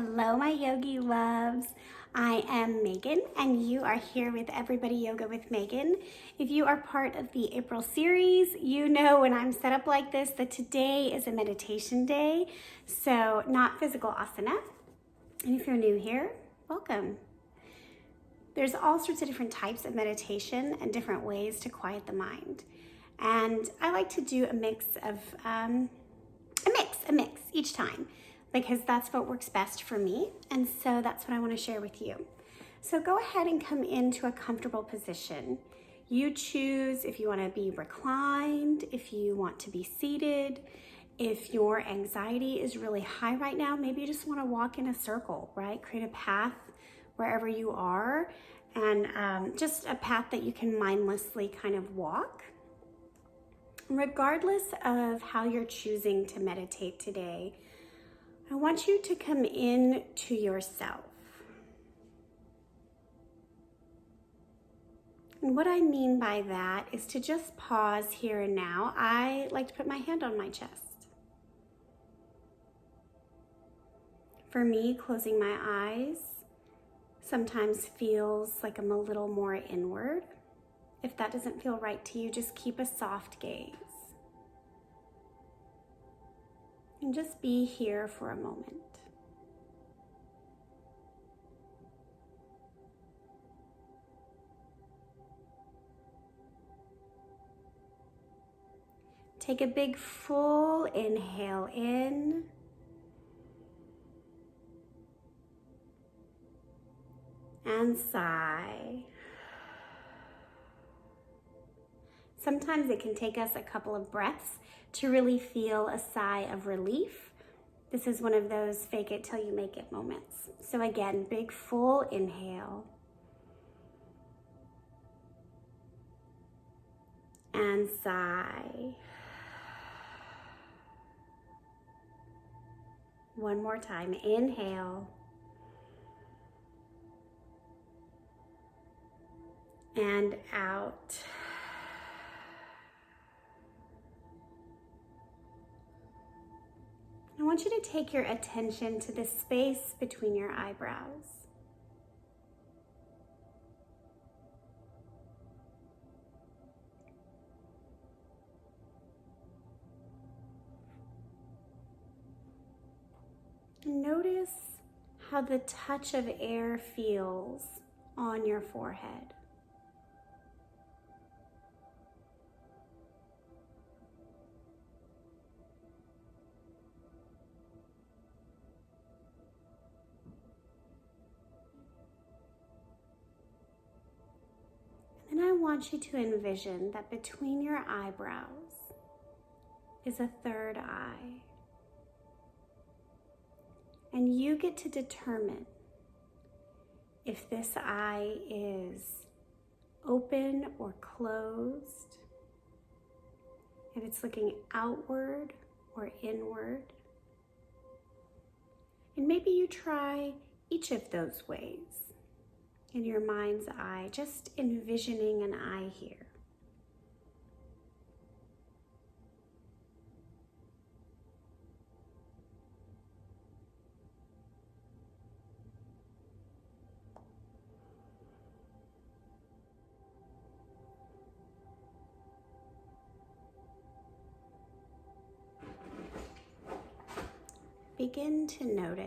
Hello, my yogi loves. I am Megan, and you are here with Everybody Yoga with Megan. If you are part of the April series, you know when I'm set up like this that today is a meditation day, so not physical asana. And if you're new here, welcome. There's all sorts of different types of meditation and different ways to quiet the mind. And I like to do a mix each time, because that's what works best for me. And so that's what I want to share with you. So go ahead and come into a comfortable position. You choose if you want to be reclined, if you want to be seated. If your anxiety is really high right now, maybe you just want to walk in a circle, right? Create a path wherever you are, and just a path that you can mindlessly kind of walk. Regardless of how you're choosing to meditate today, I want you to come in to yourself. And what I mean by that is to just pause here and now. I like to put my hand on my chest. For me, closing my eyes sometimes feels like I'm a little more inward. If that doesn't feel right to you, just keep a soft gaze. And just be here for a moment. Take a big full inhale in. And sigh. Sometimes it can take us a couple of breaths to really feel a sigh of relief. This is one of those fake it till you make it moments. So again, big full inhale. And sigh. One more time, inhale. And out. I want you to take your attention to the space between your eyebrows. Notice how the touch of air feels on your forehead. And I want you to envision that between your eyebrows is a third eye. And you get to determine if this eye is open or closed, if it's looking outward or inward. And maybe you try each of those ways in your mind's eye, just envisioning an eye here. Begin to notice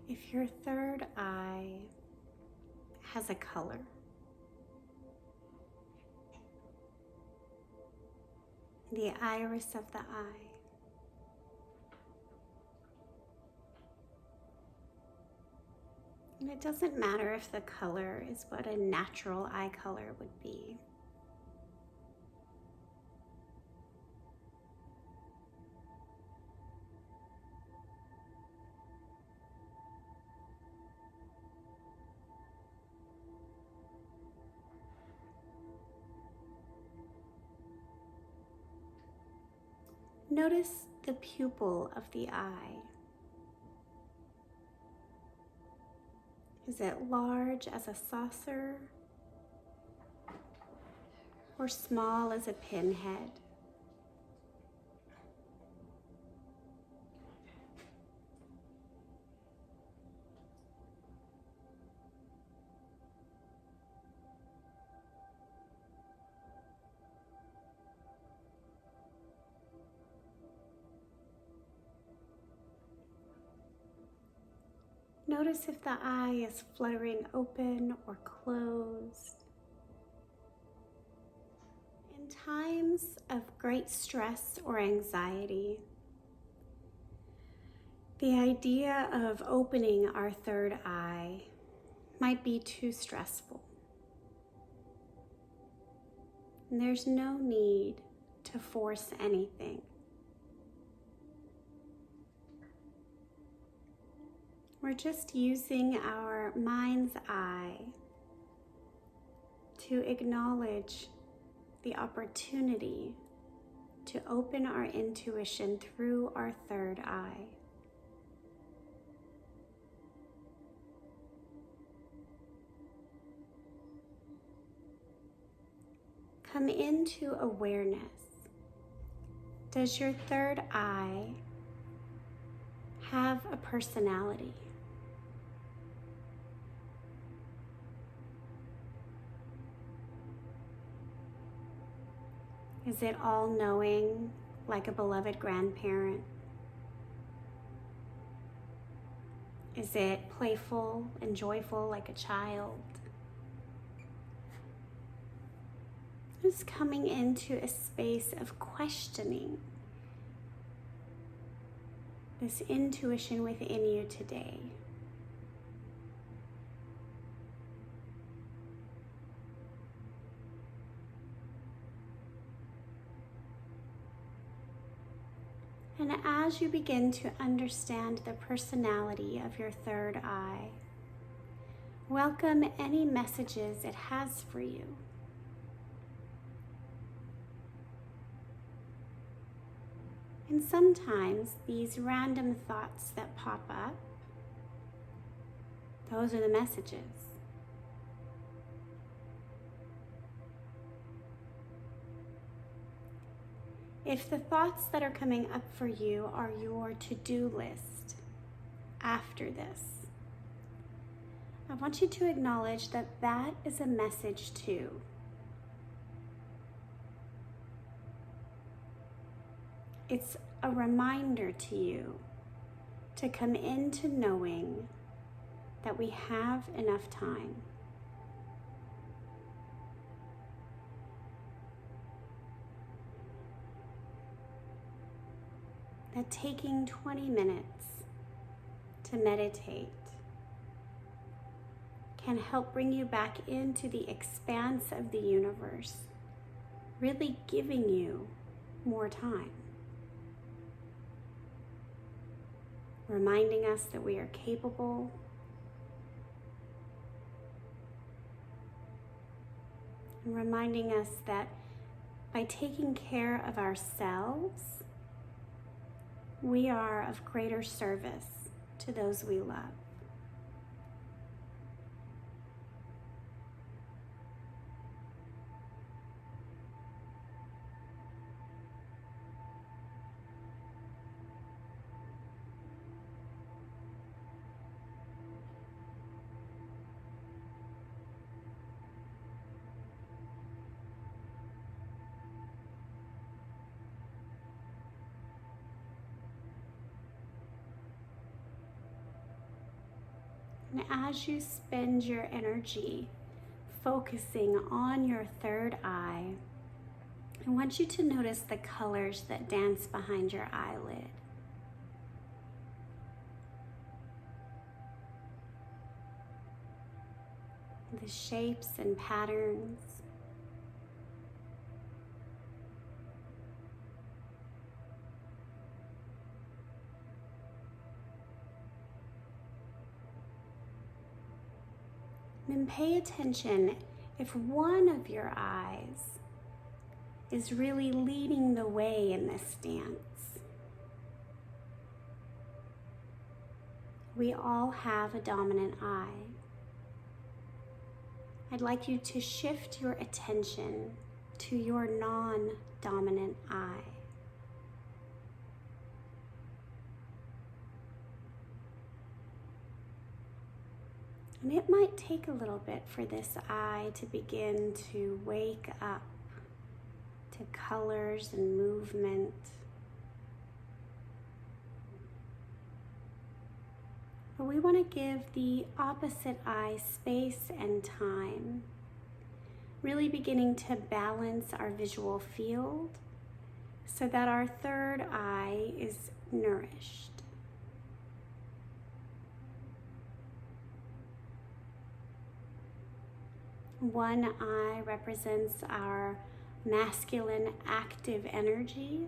if your third eye has a color. The iris of the eye. And it doesn't matter if the color is what a natural eye color would be. Notice the pupil of the eye. Is it large as a saucer or small as a pinhead? Notice if the eye is fluttering open or closed. In times of great stress or anxiety, the idea of opening our third eye might be too stressful. And there's no need to force anything. We're just using our mind's eye to acknowledge the opportunity to open our intuition through our third eye. Come into awareness. Does your third eye have a personality? Is it all-knowing, like a beloved grandparent? Is it playful and joyful, like a child? Just coming into a space of questioning this intuition within you today. And as you begin to understand the personality of your third eye, welcome any messages it has for you. And sometimes these random thoughts that pop up, those are the messages. If the thoughts that are coming up for you are your to-do list after this, I want you to acknowledge that that is a message too. It's a reminder to you to come into knowing that we have enough time. That taking 20 minutes to meditate can help bring you back into the expanse of the universe, really giving you more time. Reminding us that we are capable, and reminding us that by taking care of ourselves, we are of greater service to those we love. And as you spend your energy focusing on your third eye, I want you to notice the colors that dance behind your eyelid. The shapes and patterns. Then pay attention if one of your eyes is really leading the way in this dance. We all have a dominant eye. I'd like you to shift your attention to your non-dominant eye. And it might take a little bit for this eye to begin to wake up to colors and movement. But we want to give the opposite eye space and time, really beginning to balance our visual field so that our third eye is nourished. One eye represents our masculine active energy,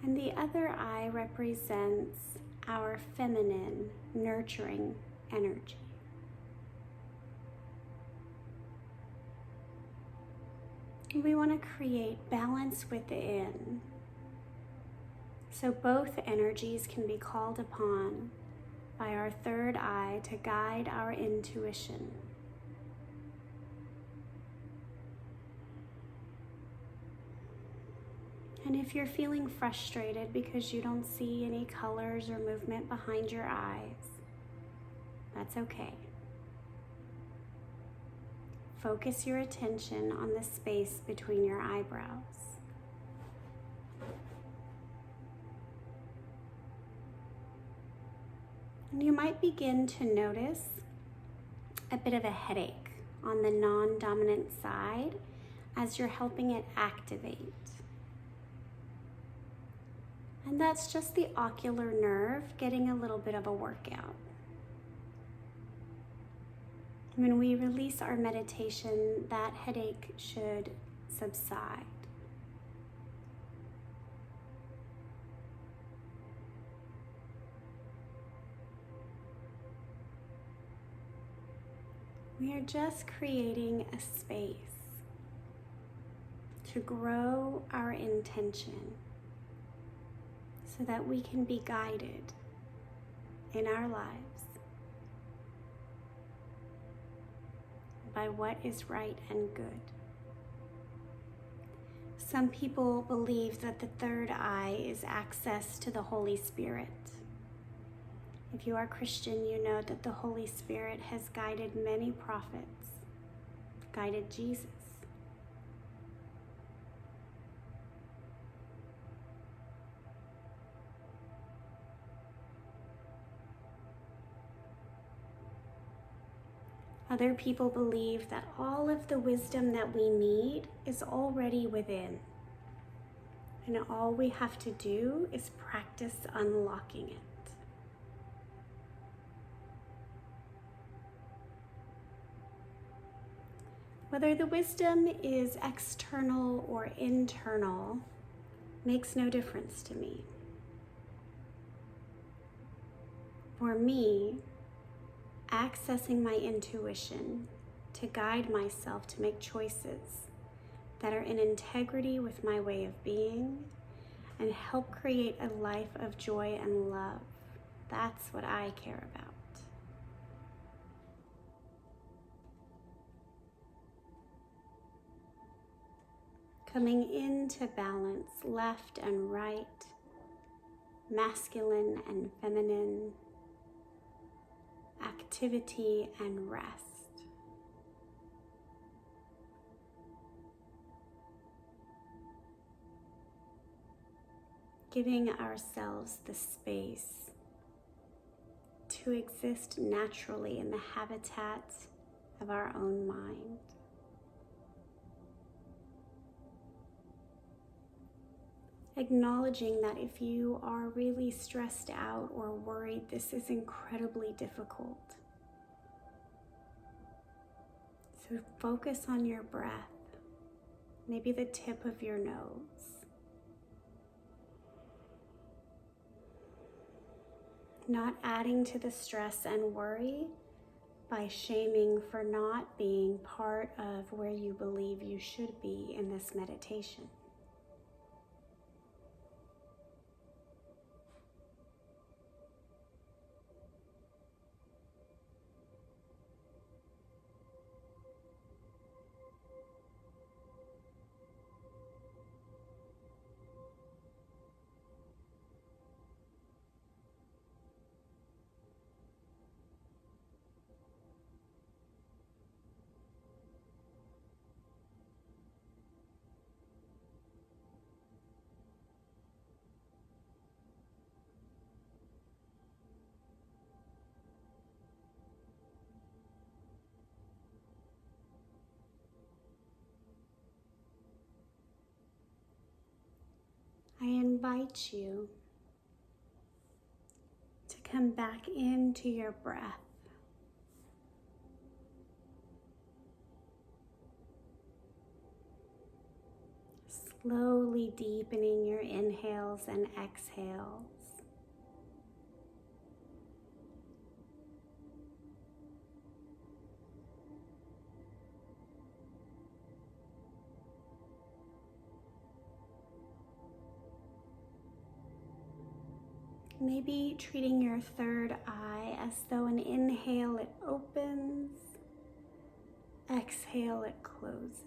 and the other eye represents our feminine nurturing energy. We want to create balance within, so both energies can be called upon by our third eye to guide our intuition. And if you're feeling frustrated because you don't see any colors or movement behind your eyes, that's okay. Focus your attention on the space between your eyebrows. And you might begin to notice a bit of a headache on the non-dominant side as you're helping it activate. And that's just the ocular nerve getting a little bit of a workout. When we release our meditation, that headache should subside. We are just creating a space to grow our intention so that we can be guided in our lives by what is right and good. Some people believe that the third eye is access to the Holy Spirit. If you are Christian, you know that the Holy Spirit has guided many prophets, guided Jesus. Other people believe that all of the wisdom that we need is already within, and all we have to do is practice unlocking it. Whether the wisdom is external or internal makes no difference to me. For me, accessing my intuition to guide myself to make choices that are in integrity with my way of being and help create a life of joy and love. That's what I care about. Coming into balance, left and right, masculine and feminine, activity and rest. Giving ourselves the space to exist naturally in the habitat of our own mind. Acknowledging that if you are really stressed out or worried, this is incredibly difficult. So focus on your breath, maybe the tip of your nose. Not adding to the stress and worry by shaming for not being part of where you believe you should be in this meditation. invite you to come back into your breath. Slowly deepening your inhales and exhales. Maybe treating your third eye as though an inhale it opens, exhale it closes.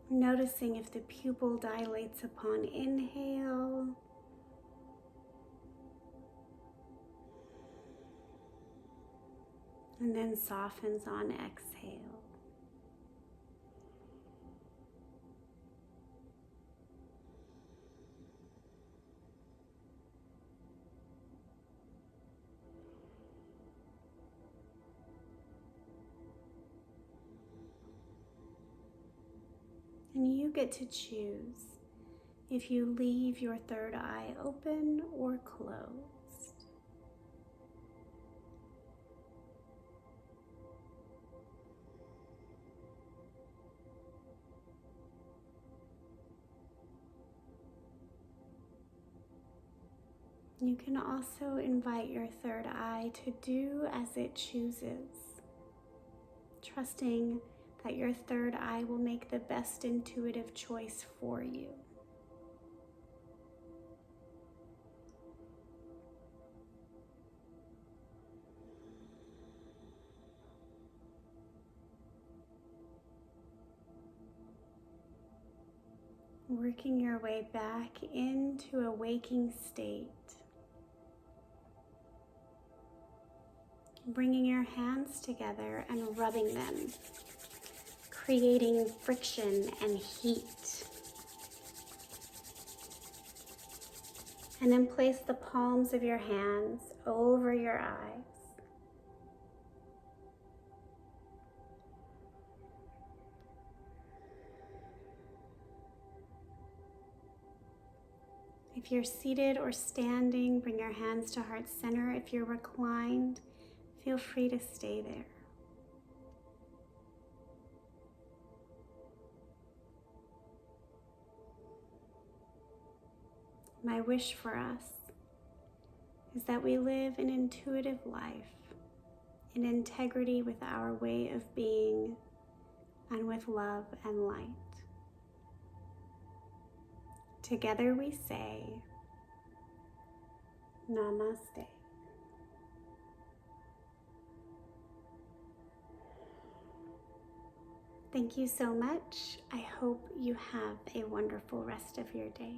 Noticing if the pupil dilates upon inhale, and then softens on exhale. And you get to choose if you leave your third eye open or closed. You can also invite your third eye to do as it chooses, trusting that your third eye will make the best intuitive choice for you. Working your way back into a waking state. Bringing your hands together and rubbing them, creating friction and heat. And then place the palms of your hands over your eyes. If you're seated or standing, bring your hands to heart center. If you're reclined, feel free to stay there. My wish for us is that we live an intuitive life, in integrity with our way of being, and with love and light. Together we say, Namaste. Thank you so much. I hope you have a wonderful rest of your day.